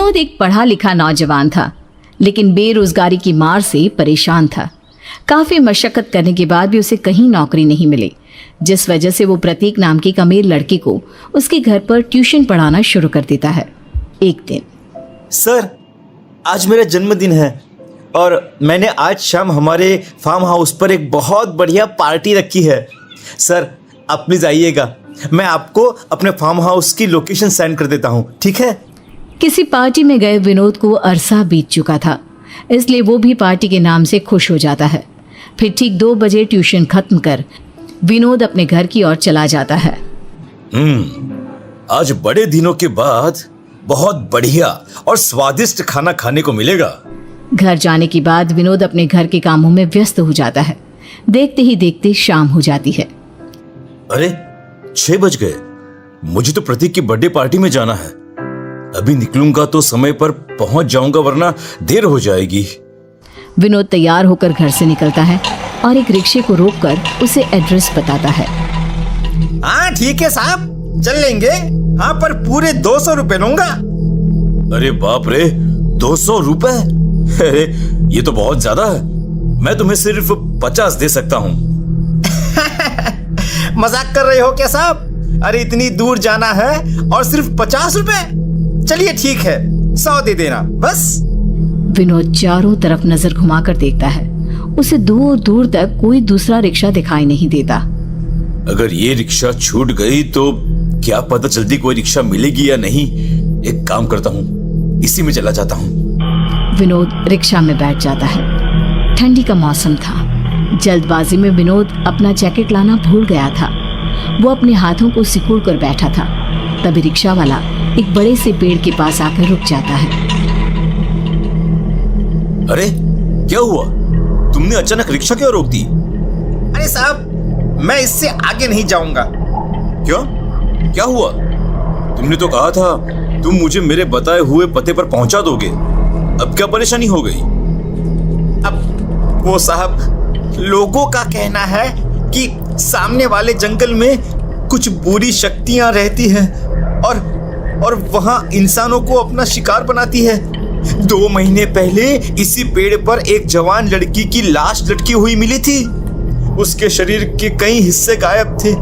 विनोद एक पढ़ा लिखा नौजवान था, लेकिन बेरोजगारी की मार से परेशान था। काफी मशक्कत करने के बाद भी उसे कहीं नौकरी नहीं मिली, जिस वजह से वो प्रतीक नाम की एक अमीर लड़की को उसके घर पर ट्यूशन पढ़ाना शुरू कर देता है। एक दिन, सर, आज मेरा जन्मदिन है और मैंने आज शाम हमारे फार्म हाउस पर एक बहुत बढ़िया पार्टी रखी है। सर, आप प्लीज आइएगा। मैं आपको अपने फार्म हाउस की लोकेशन सेंड कर देता हूँ, ठीक है? किसी पार्टी में गए विनोद को अरसा बीत चुका था, इसलिए वो भी पार्टी के नाम से खुश हो जाता है। फिर ठीक 2 बजे ट्यूशन खत्म कर विनोद अपने घर की ओर चला जाता है। आज बड़े दिनों के बाद बहुत बढ़िया और स्वादिष्ट खाना खाने को मिलेगा। घर जाने के बाद विनोद अपने घर के कामों में व्यस्त हो जाता है। देखते ही देखते शाम हो जाती है। अरे 6 बज गए। मुझे तो प्रतीक की बर्थडे पार्टी में जाना है। अभी निकलूंगा तो समय पर पहुंच जाऊंगा, वरना देर हो जाएगी। विनोद तैयार होकर घर से निकलता है और एक रिक्शे को रोककर उसे एड्रेस बताता है। हाँ ठीक है साहब, चल लेंगे। हाँ, पर पूरे 200 रुपए लूंगा। अरे बाप रे, 200 रुपए? अरे ये तो बहुत ज्यादा है। मैं तुम्हें सिर्फ 50 दे सकता हूँ। मजाक कर रहे हो क्या साहब? अरे इतनी दूर जाना है और सिर्फ 50 रुपए? चलिए ठीक है, 100 दे देना बस। विनोद चारों तरफ नजर घुमाकर देखता है। उसे दूर दूर तक कोई दूसरा रिक्शा दिखाई नहीं देता। अगर ये रिक्शा छूट गई तो क्या पता जल्दी कोई रिक्शा मिलेगी या नहीं। एक काम करता हूँ, इसी में चला जाता हूँ। विनोद रिक्शा में बैठ जाता है। ठंडी का मौसम था। जल्दबाजी में विनोद अपना जैकेट लाना भूल गया था। वो अपने हाथों को सिकोड़ कर बैठा था। तभी रिक्शा वाला एक बड़े से पेड़ के पास आकर रुक जाता है। अरे क्या हुआ? तुमने अचानक रिक्शा क्यों रोक दी? अरे साहब, मैं इससे आगे नहीं जाऊंगा। क्यों? क्या हुआ? तुमने तो कहा था तुम मुझे मेरे बताए हुए पते पर पहुंचा दोगे। अब क्या परेशानी हो गई? अब वो साहब, लोगों का कहना है कि सामने वाले जंगल में कुछ बुरी शक्तियां रहती हैं और वहां इंसानों को अपना शिकार बनाती है। 2 महीने पहले इसी पेड़ पर एक जवान लड़की की लाश लटकी हुई मिली थी। उसके शरीर के कई हिस्से गायब थे।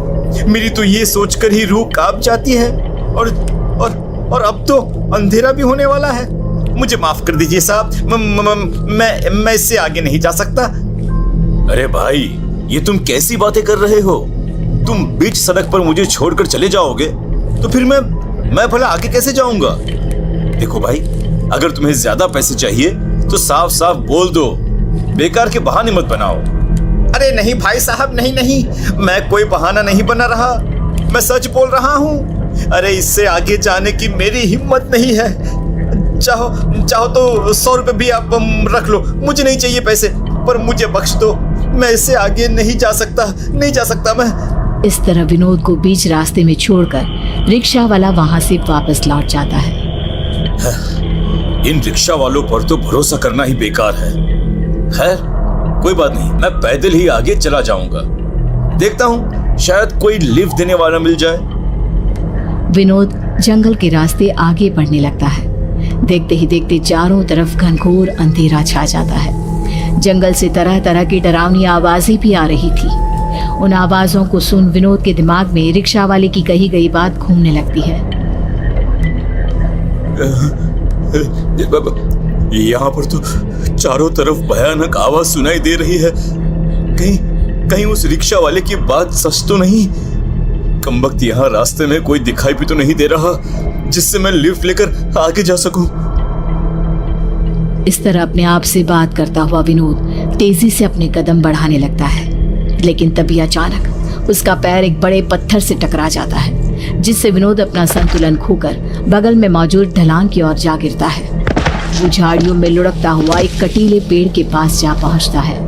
मेरी तो ये सोचकर ही रूह कांप जाती है। और अब तो अंधेरा भी होने वाला है। मुझे माफ कर दीजिए साहब, मैं इससे आगे नहीं जा सकता। अरे भाई, ये तुम कैसी बातें कर रहे हो? तुम बीच सड़क पर मुझे छोड़कर चले जाओगे तो फिर मैं भला आगे कैसे जाऊंगा? देखो भाई, अगर तुम्हें ज्यादा पैसे चाहिए तो साफ साफ बोल दो, बेकार के बहाने मत बनाओ। अरे नहीं भाई साहब, नहीं, मैं कोई बहाना नहीं बना रहा, मैं सच बोल रहा हूँ। अरे इससे आगे जाने की मेरी हिम्मत नहीं है। चाहो तो 100 रुपए भी आप रख लो, मुझे नहीं चाहिए पैसे, पर मुझे बख्श दो। मैं इससे आगे नहीं जा सकता मैं। इस तरह विनोद को बीच रास्ते में छोड़कर रिक्शा वाला वहां से वापस लौट जाता है। इन रिक्शा वालों पर तो भरोसा करना ही बेकार है। खैर कोई बात नहीं, मैं पैदल ही आगे चला जाऊंगा। देखता हूँ शायद कोई लिफ्ट देने वाला मिल जाए। विनोद जंगल के रास्ते आगे बढ़ने लगता है। देखते ही देखते चारों तरफ घनघोर अंधेरा छा जाता है। जंगल से तरह तरह की डरावनी आवाजें भी आ रही थी। उन आवाजों को सुन विनोद के दिमाग में रिक्शा वाले की कही गई बात घूमने लगती है। यहाँ पर तो चारों तरफ भयानक आवाज सुनाई दे रही है। कहीं उस रिक्शा वाले की बात सच तो नहीं? कमबख्त, यहाँ रास्ते में कोई दिखाई भी तो नहीं दे रहा जिससे मैं लिफ्ट लेकर आगे जा सकूं। इस तरह अपने आप से बात करता हुआ विनोद तेजी से अपने कदम बढ़ाने लगता है, लेकिन तभी अचानक उसका पैर एक बड़े पत्थर से टकरा जाता है, जिससे विनोद अपना संतुलन खोकर बगल में मौजूद ढलान की ओर जा गिरता है। वो झाड़ियों में लुढ़कता हुआ एक कटीले पेड़ के पास जा पहुंचता है।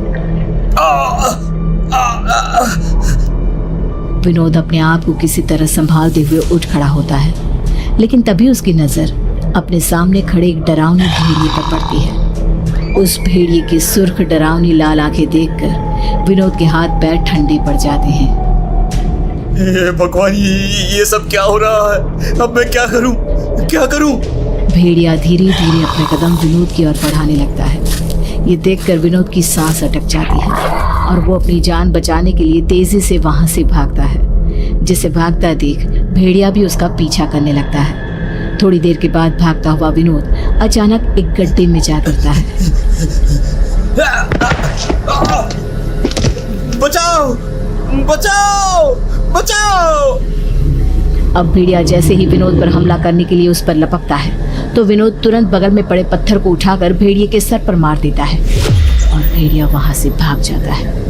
विनोद अपने आप को किसी तरह संभालते हुए उठ खड़ा होता है, लेकिन तभी उसकी नजर अपने सामने खड़े एक डरावनी भेड़िए पर पड़ती है। उस भेड़िए की सुर्ख डरावनी लाल आंखें देखकर विनोद के हाथ पैर ठंडे पड़ जाते हैं। हे भगवान, ये सब क्या हो रहा है? अब मैं क्या करूं? भेड़िया धीरे धीरे अपने कदम विनोद की ओर बढ़ाने लगता है। ये देखकर विनोद की सांस अटक जाती है और वो अपनी जान बचाने के लिए तेजी से वहां से भागता है। जिसे भागता देख भेड़िया भी उसका पीछा करने लगता है। थोड़ी देर के बाद भागता हुआ विनोद अचानक एक गड्ढे में जा गिरता है। बचाओ बचाओ बचाओ। अब भेड़िया जैसे ही विनोद पर हमला करने के लिए उस पर लपकता है तो विनोद तुरंत बगल में पड़े पत्थर को उठाकर भेड़िए के सर पर मार देता है और भेड़िया वहां से भाग जाता है।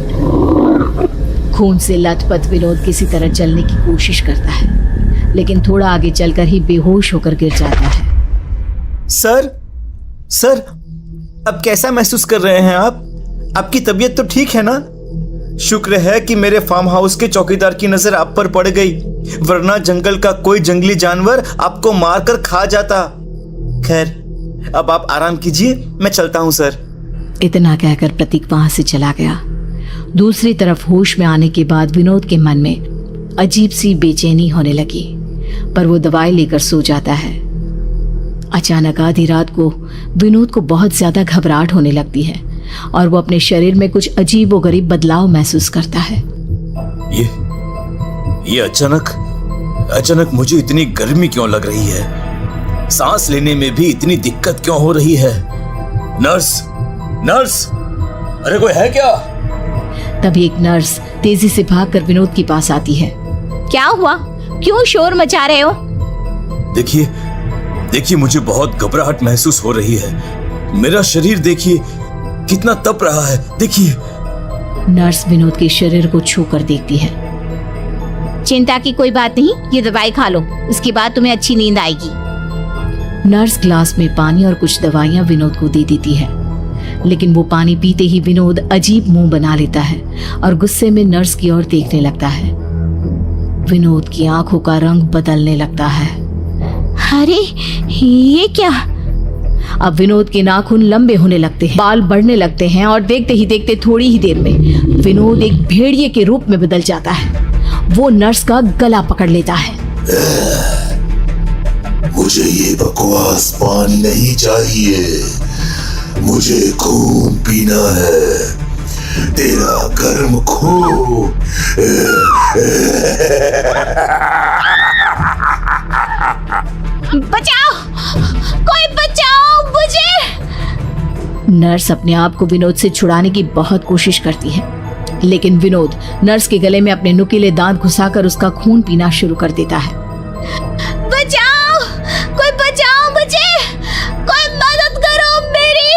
खून से लथपथ विनोद किसी तरह चलने की कोशिश करता है, लेकिन थोड़ा आगे चलकर ही बेहोश होकर गिर जाता है। सर सर, अब कैसा महसूस कर रहे हैं आप? आपकी तबीयत तो ठीक है ना? शुक्र है कि मेरे फार्म हाउस के चौकीदार की नजर आप पर पड़ गई, वरना जंगल का कोई जंगली जानवर आपको मारकर खा जाता। खैर, अब आप आराम कीजिए, मैं चलता हूं सर। इतना कहकर प्रतीक वहां से चला गया। दूसरी तरफ होश में आने के बाद विनोद के मन में अजीब सी बेचैनी होने लगी, पर वो दवाई लेकर सो जाता है। अचानक आधी रात को विनोद को बहुत ज्यादा घबराहट होने लगती है और वो अपने शरीर में कुछ अजीबोगरीब बदलाव महसूस करता है। ये अचानक मुझे इतनी गर्मी क्यों लग रही है? सांस लेने में भी इतनी दिक्कत क्यों हो रही है? नर्स, अरे कोई है क्या? तभी एक नर्स तेजी से भागकर विनोद के पास आती है। क्या हुआ? क्यों शोर मचा रहे हो? देखिए मुझे बहुत घबराहट महसूस हो रही है। मेरा शरीर देखिए कितना तप रहा है, देखिए। नर्स विनोद के शरीर को छू कर देखती है। चिंता की कोई बात नहीं, ये दवाई खा लो, उसके बाद तुम्हें अच्छी नींद आएगी। नर्स ग्लास में पानी और कुछ दवाइयां विनोद को दे देती है, लेकिन वो पानी पीते ही विनोद अजीब मुंह बना लेता है और गुस्से में नर्स की ओर देखने लगता है। विनोद की आंखों का रंग बदलने लगता है। अरे ये क्या? अब विनोद के नाखून लंबे होने लगते हैं, बाल बढ़ने लगते हैं और देखते ही देखते थोड़ी ही देर में विनोद एक भेड़िए के रूप में बदल जाता है। वो नर्स का गला पकड़ लेता है। मुझे ये बकवास पानी नहीं चाहिए, मुझे खून पीना है, तेरा गर्म खून। बचाओ, कोई बचाओ मुझे। नर्स अपने आप को विनोद से छुड़ाने की बहुत कोशिश करती है, लेकिन विनोद नर्स के गले में अपने नुकीले दांत घुसाकर उसका खून पीना शुरू कर देता है। बचाओ, कोई बचाओ मुझे, कोई मदद करो मेरी।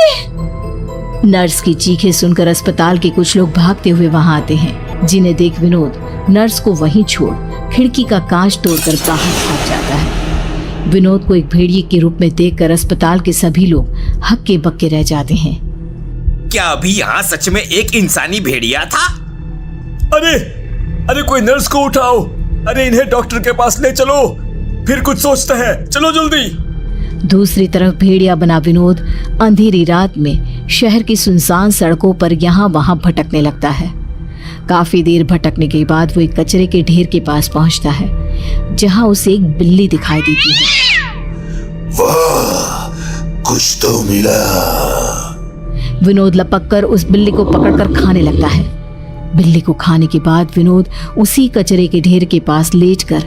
नर्स की चीखें सुनकर अस्पताल के कुछ लोग भागते हुए वहां आते हैं, जिन्हें देख विनोद नर्स को वहीं छोड़ खिड़की का कांच तोड़कर बाहर भाग जाता है। विनोद को एक भेड़िए के रूप में देखकर अस्पताल के सभी लोग हक्के बक्के रह जाते हैं। क्या अभी यहाँ सच में एक इंसानी भेड़िया था? अरे कोई नर्स को उठाओ, अरे इन्हें डॉक्टर के पास ले चलो, फिर कुछ सोचते हैं, चलो जल्दी। दूसरी तरफ भेड़िया बना विनोद अंधेरी रात में शहर की सुनसान सड़कों पर यहाँ वहां भटकने लगता है। काफी देर भटकने के बाद वो एक कचरे के ढेर के पास पहुंचता है, जहां उसे एक बिल्ली दिखाई देती है। वाह, कुछ तो मिला। विनोद लपककर उस बिल्ली को पकड़कर खाने लगता है। बिल्ली को खाने के बाद विनोद उसी कचरे के ढेर के पास लेटकर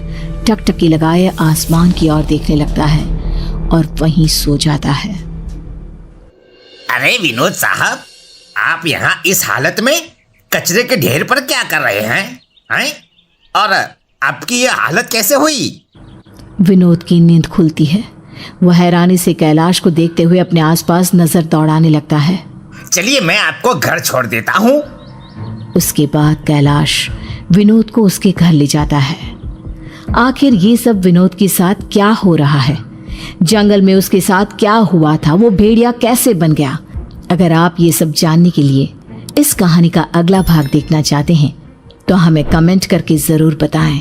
टकटकी लगाए आसमान की ओर देखने लगता है और वहीं सो जाता है। अरे विनोद साहब, आप यहाँ इस हालत में कचरे के ढेर पर क्या कर रहे हैं? और आपकी ये हालत कैसे हुई? विनोद की नींद खुलती है। वह हैरानी से कैलाश को देखते हुए अपने आसपास नजर दौड़ाने लगता है। चलिए मैं आपको घर छोड़ देता हूँ। उसके बाद कैलाश विनोद को उसके घर ले जाता है। आखिर ये सब विनोद के साथ क्या हो रहा है? जंगल में उसके साथ क्या हुआ था? वो भेड़िया कैसे बन गया? अगर आप ये सब जानने के लिए इस कहानी का अगला भाग देखना चाहते हैं तो हमें कमेंट करके जरूर बताएं।